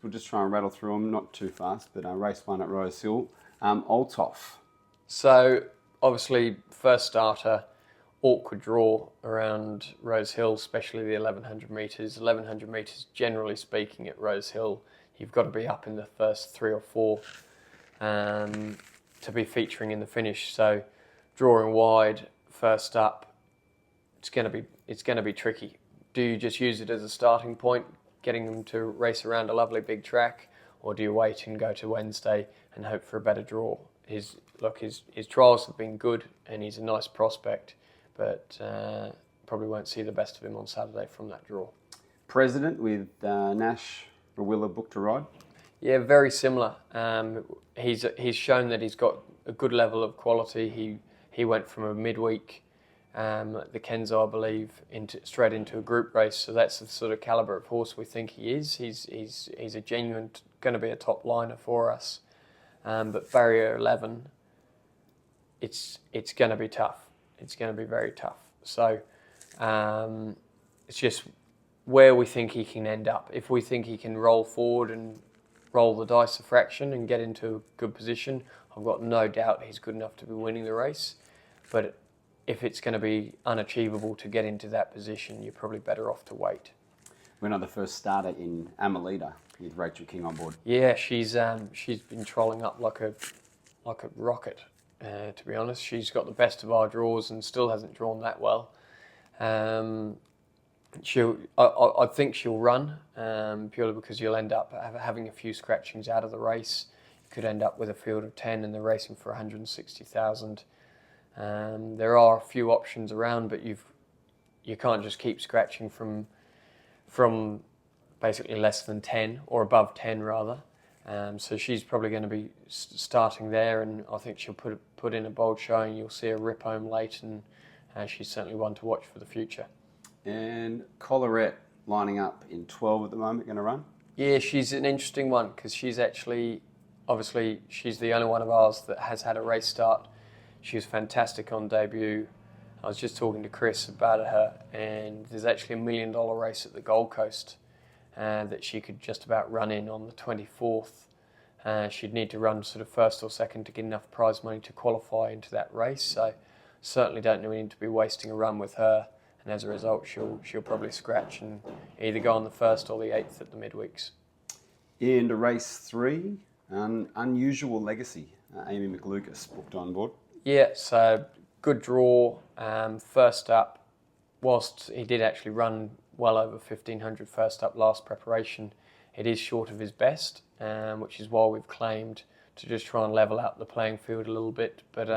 We'll just try and rattle through them, not too fast, but race 1 at Rosehill. Alof. So, obviously, first starter, awkward draw around Rosehill, especially the 1100 metres. 1100 metres, generally speaking, at Rosehill, you've got to be up in the first 3 or 4 to be featuring in the finish. So, drawing wide, first up, it's going to be tricky. Do you just use it as a starting point, getting them to race around a lovely big track, or do you wait and go to Wednesday and hope for a better draw? His trials have been good, and he's a nice prospect, but probably won't see the best of him on Saturday from that draw. President with Nash Rawilla booked to ride. Yeah, very similar. He's shown that he's got a good level of quality. He went from a midweek the Kenzo, I believe, straight into a group race. So that's the sort of calibre of horse we think he is. He's a genuine, going to be a top liner for us. But barrier 11, it's going to be tough. It's going to be very tough. So it's just where we think he can end up. If we think he can roll forward and roll the dice a fraction and get into a good position, I've got no doubt he's good enough to be winning the race. But if it's going to be unachievable to get into that position, you're probably better off to wait. We're not the first starter in Amelita with Rachel King on board. Yeah, she's been trolling up like a rocket. To be honest, she's got the best of our draws and still hasn't drawn that well. I think she'll run purely because you'll end up having a few scratchings out of the race. You could end up with a field of 10 and they're racing for 160,000. There are a few options around, but you can't just keep scratching from basically less than 10 or above 10 rather. So she's probably going to be starting there, and I think she'll put in a bold showing. You'll see her rip home late, and she's certainly one to watch for the future. And Collarette lining up in 12 at the moment, going to run? Yeah, she's an interesting one because she's obviously she's the only one of ours that has had a race start. She was fantastic on debut. I was just talking to Chris about her, and there's actually $1 million race at the Gold Coast that she could just about run in on the 24th. She'd need to run sort of first or second to get enough prize money to qualify into that race. So certainly don't need to be wasting a run with her. And as a result, she'll probably scratch and either go on the 1st or the 8th at the midweeks. In race 3, an unusual legacy. Amy McLucas booked on board. Yeah, so good draw. First up, whilst he did actually run well over 1,500 first up last preparation, it is short of his best, which is why we've claimed to just try and level out the playing field a little bit. But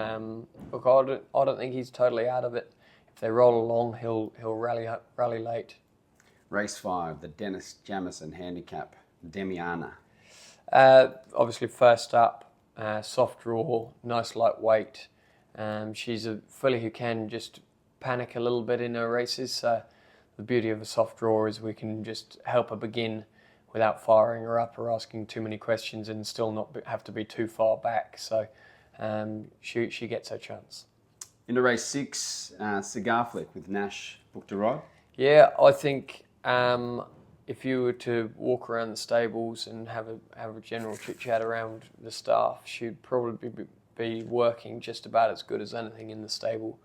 look, I don't think he's totally out of it. If they roll along, he'll rally late. Race 5, the Dennis Jamison Handicap, Demiana. Obviously, first up, soft draw, nice lightweight. She's a filly who can just panic a little bit in her races. So the beauty of a soft draw is we can just help her begin without firing her up or asking too many questions and still not have to be too far back. So she gets her chance. Into race 6, Cigar Flick with Nash booked to ride. Yeah, I think if you were to walk around the stables and have a general chit chat around the staff, she'd probably be working just about as good as anything in the stable.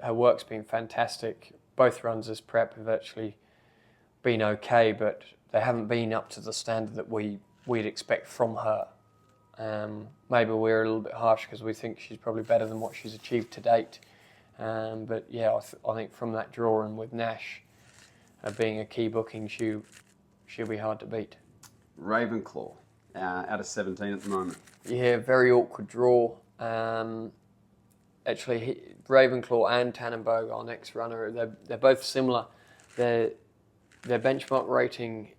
Her work's been fantastic. Both runs as prep have actually been okay, but they haven't been up to the standard that we'd expect from her. Maybe we're a little bit harsh because we think she's probably better than what she's achieved to date. But yeah, I think from that draw and with Nash being a key booking, she'll be hard to beat. Ravenclaw, out of 17 at the moment. Yeah, very awkward draw. Actually, Ravenclaw and Tannenberg, our next runner, they're both similar. Their benchmark rating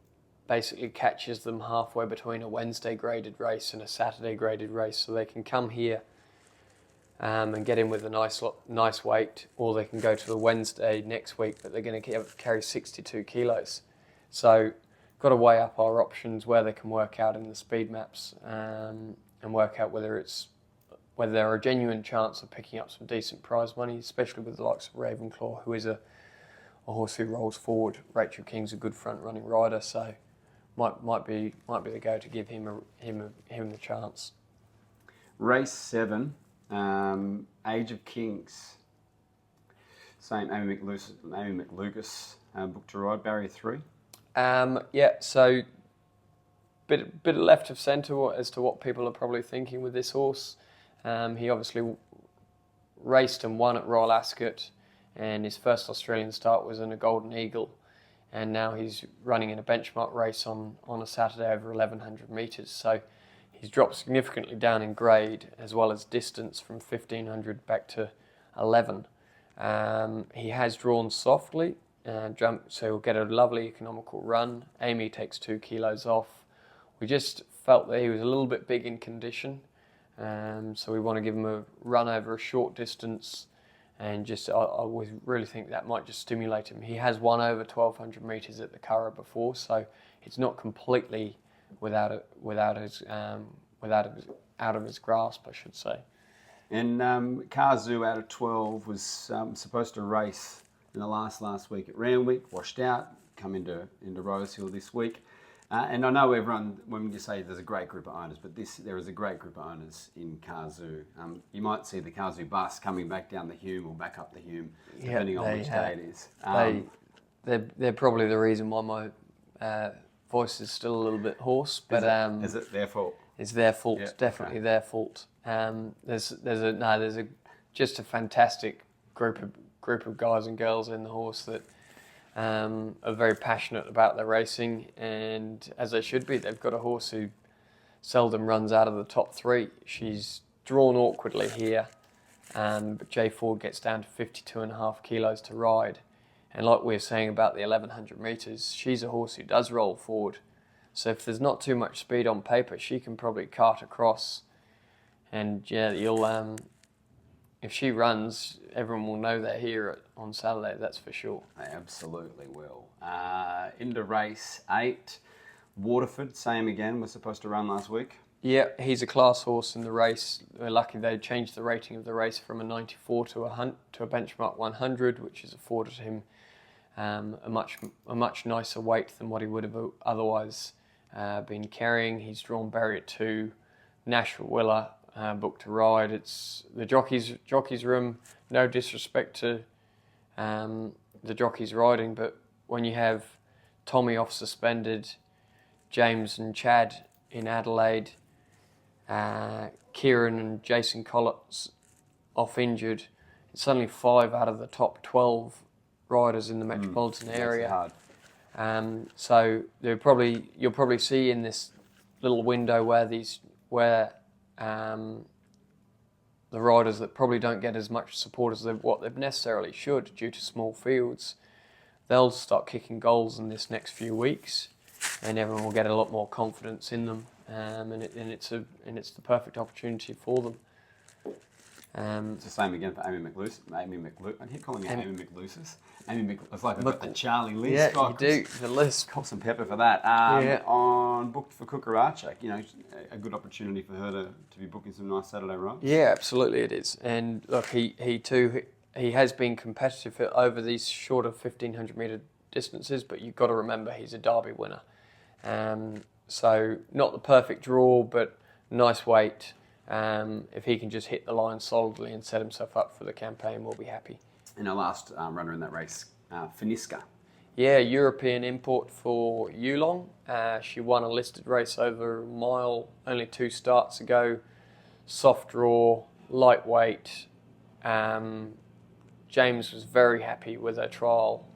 basically catches them halfway between a Wednesday graded race and a Saturday graded race, so they can come here and get in with a nice weight, or they can go to the Wednesday next week, but they're going to carry 62 kilos. So got to weigh up our options where they can work out in the speed maps and work out whether they're a genuine chance of picking up some decent prize money, especially with the likes of Ravenclaw, who is a horse who rolls forward. Rachel King's a good front running rider, so might be the go to give him the chance. Race 7, Age of Kings. Same Amy McLucas booked to ride, barrier 3. So bit of left of centre as to what people are probably thinking with this horse. He obviously raced and won at Royal Ascot, and his first Australian start was in a Golden Eagle, and now he's running in a benchmark race on a Saturday over 1,100 metres. So he's dropped significantly down in grade as well as distance from 1,500 back to 11. He has drawn softly, so he'll get a lovely economical run. Amy takes 2 kilos off. We just felt that he was a little bit big in condition, so we want to give him a run over a short distance, and I really think that might just stimulate him. He has won over 1,200 metres at the Curragh before, so it's not completely out of his grasp, I should say. And Kazu out of 12 was supposed to race in the last week at Randwick, washed out, come into Rosehill this week. And I know everyone, when you say there's a great group of owners, but there is a great group of owners in Kazu. You might see the Kazu bus coming back down the Hume or back up the Hume, depending on which day it is. They're probably the reason why my voice is still a little bit hoarse. But is it their fault? It's their fault. Yeah, Definitely okay. Their fault. There's just a fantastic group of guys and girls in the horse that are very passionate about their racing, and as they should be. They've got a horse who seldom runs out of the top 3. She's drawn awkwardly here, but Jay Ford gets down to 52.5 kilos to ride. And like we were saying about the 1,100 metres, she's a horse who does roll forward. So if there's not too much speed on paper, she can probably cart across. And yeah, if she runs, everyone will know they're here on Saturday, that's for sure. They absolutely will. Into race 8, Waterford, same again, was supposed to run last week. Yeah, he's a class horse in the race. We're lucky they changed the rating of the race from a 94 to a benchmark 100, which has afforded him a much nicer weight than what he would have otherwise been carrying. He's drawn barrier 2, Nashville Willer, booked to ride. It's the jockey's room. No disrespect to the jockeys riding, but when you have Tommy off suspended, James and Chad in Adelaide, Kieran and Jason Collins off injured, it's only 5 out of the top 12 riders in the metropolitan area. So you'll probably see in this little window where the riders that probably don't get as much support as what they necessarily should due to small fields, they'll start kicking goals in this next few weeks, and everyone will get a lot more confidence in them, and it's the perfect opportunity for them. It's the same again for Amy McLucas. I keep calling her Amy McLucas. It's like a Charlie List. Yeah, you do. The list. Call some pepper for that. On booked for Cucaracha, a good opportunity for her to be booking some nice Saturday rides. Yeah, absolutely it is. And look, he has been competitive over these shorter 1,500 metre distances, but you've got to remember he's a Derby winner. So not the perfect draw, but nice weight. If he can just hit the line solidly and set himself up for the campaign, we'll be happy. And our last runner in that race, Finiska. Yeah, European import for Yulong. She won a listed race over a mile only 2 starts ago. Soft draw, lightweight. James was very happy with her trial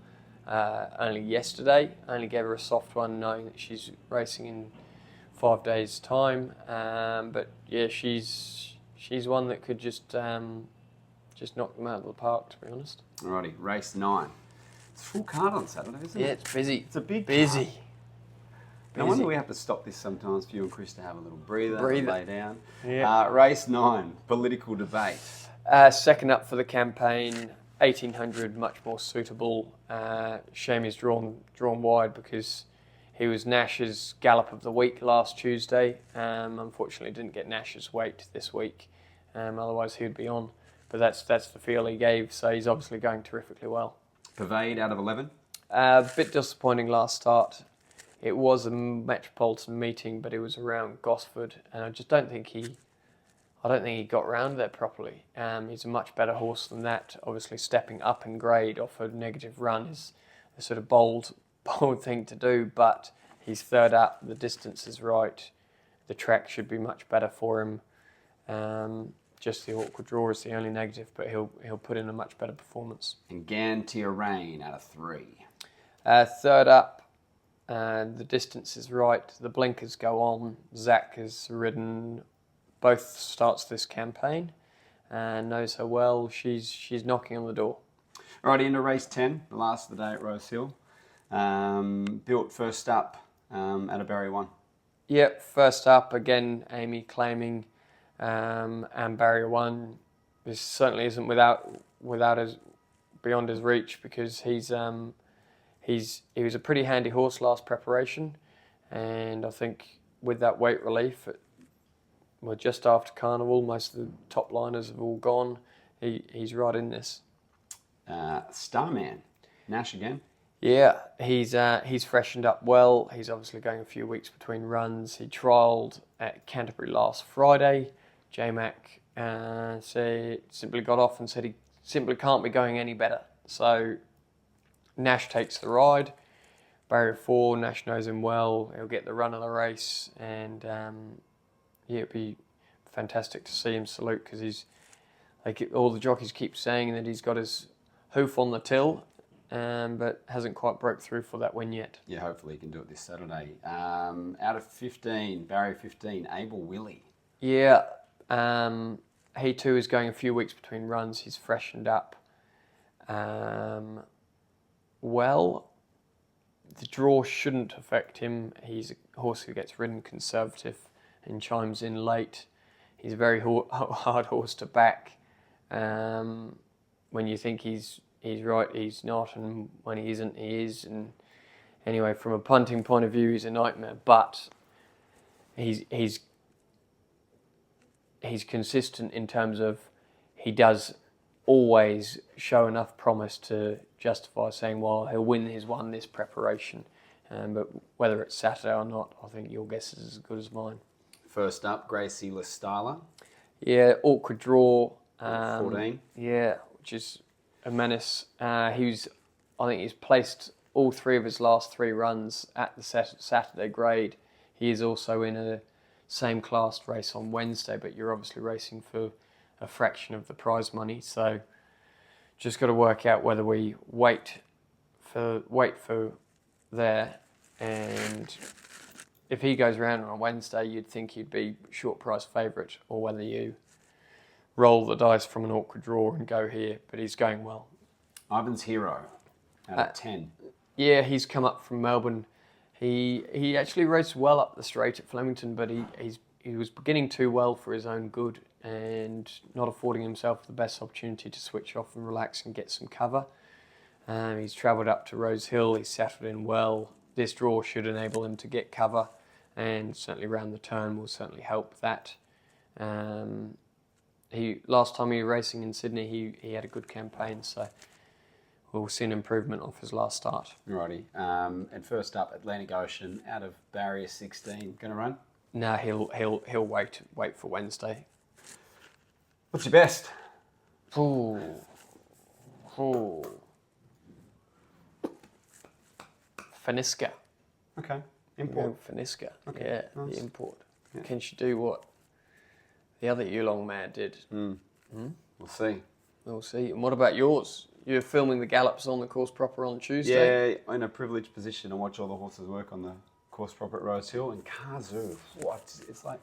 only yesterday. Only gave her a soft one, knowing that she's racing in 5 days' time. But yeah, she's one that could just knock them out of the park, to be honest. Alrighty, race 9. It's full card on Saturday, isn't it? Yeah, it's busy. It's a big busy. card. No wonder we have to stop this sometimes for you and Chris to have a little breather. Lay down. Yeah. Race 9, political debate. Second up for the campaign, 1,800, much more suitable. Shame he's drawn wide because he was Nash's gallop of the week last Tuesday. Unfortunately, didn't get Nash's weight this week. Otherwise, he would be on. But that's the feel he gave. So he's obviously going terrifically well. Pervade out of 11. A bit disappointing last start. it was a metropolitan meeting, but it was around Gosford, and I just don't think he got round there properly. He's a much better horse than that. Obviously, stepping up in grade off a negative run is a sort of bold thing to do, but he's third up. The distance is right. The track should be much better for him. Just the awkward draw is the only negative, but he'll put in a much better performance. And Gantier Rain out of 3. Third up, the distance is right. The blinkers go on. Zach has ridden both starts this campaign and knows her well. She's knocking on the door. Alrighty, into race 10, the last of the day at Rosehill. Built first up at a barrier 1. Yep, first up again. Amy claiming. And barrier 1, this certainly isn't without his beyond his reach, because he was a pretty handy horse last preparation, and I think with that weight relief, well, just after Carnival, most of the top liners have all gone. He's right in this. Starman, Nash again. Yeah, he's freshened up well. He's obviously going a few weeks between runs. He trialled at Canterbury last Friday. J-Mac simply got off and said he simply can't be going any better. So Nash takes the ride. Barrier 4, Nash knows him well. He'll get the run of the race, and it'd be fantastic to see him salute, because he's all the jockeys keep saying that he's got his hoof on the till, but hasn't quite broke through for that win yet. Yeah, hopefully he can do it this Saturday. Out of 15, barrier 15, Abel Willie. Yeah. He too is going a few weeks between runs. He's freshened up. Well, the draw shouldn't affect him. He's a horse who gets ridden conservative and chimes in late. He's a very hard horse to back. When you think he's right, he's not, and when he isn't, he is. And anyway, from a punting point of view, he's a nightmare. But he's consistent in terms of he does always show enough promise to justify saying, well, he'll win his one this preparation. But whether it's Saturday or not, I think your guess is as good as mine. First up, Gracie Styler. Yeah, awkward draw. 14. Yeah, which is a menace. I think he's placed all 3 of his last 3 runs at the Saturday grade. He is also in a same class race on Wednesday, but you're obviously racing for a fraction of the prize money, so just got to work out whether we wait for there, and if he goes round on a Wednesday, you'd think he'd be short price favourite, or whether you roll the dice from an awkward draw and go here, but he's going well. Ivan's Hero out of 10. Yeah, he's come up from Melbourne. He actually raced well up the straight at Flemington, but he was beginning too well for his own good and not affording himself the best opportunity to switch off and relax and get some cover. He's travelled up to Rosehill. He's settled in well. This draw should enable him to get cover, and certainly round the turn will certainly help that. Last time he was racing in Sydney, he had a good campaign, so we'll see an improvement off his last start. Alrighty. And first up, Atlantic Ocean out of barrier 16. Going to run? No, he'll wait for Wednesday. What's your best? Ooh. Faniska. Okay. Import. Faniska. Okay. Yeah, Nice. the import. Yeah. Can she do what the other Yulong mare did? We'll see. We'll see. And what about yours? You're filming the gallops on the course proper on Tuesday. Yeah, in a privileged position to watch all the horses work on the course proper at Rosehill. And Kazoo, it's like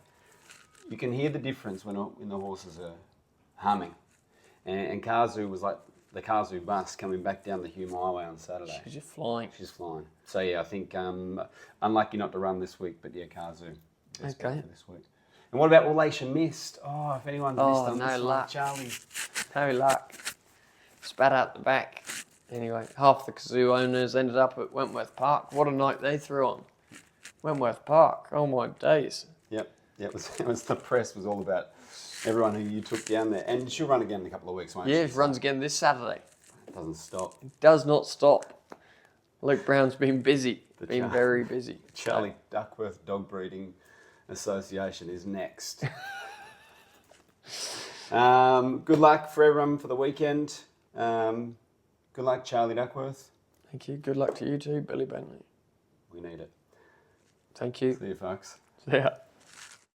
you can hear the difference when the horses are humming. And Kazoo was like the Kazoo bus coming back down the Hume Highway on Saturday. She's just flying. She's flying. So yeah, I think unlucky not to run this week, but yeah, Kazoo. Okay. For this week. And what about Relation Missed? Oh, if anyone's missed on no this luck. one, Charlie. No luck. Spat out the back. Anyway, half the Kazoo owners ended up at Wentworth Park. What a night they threw on. Wentworth Park. Oh my days. Yep. It was the press was all about everyone who you took down there. And she'll run again in a couple of weeks, won't she? Yeah, it runs again this Saturday. It doesn't stop. It does not stop. Luke Brown's been busy. Been very busy. Charlie Duckworth Dog Breeding Association is next. Good luck for everyone for the weekend. Good luck, Charlie Duckworth. Thank you. Good luck to you too, Billy Bentley. We need it. Thank you. See you, folks. Yeah.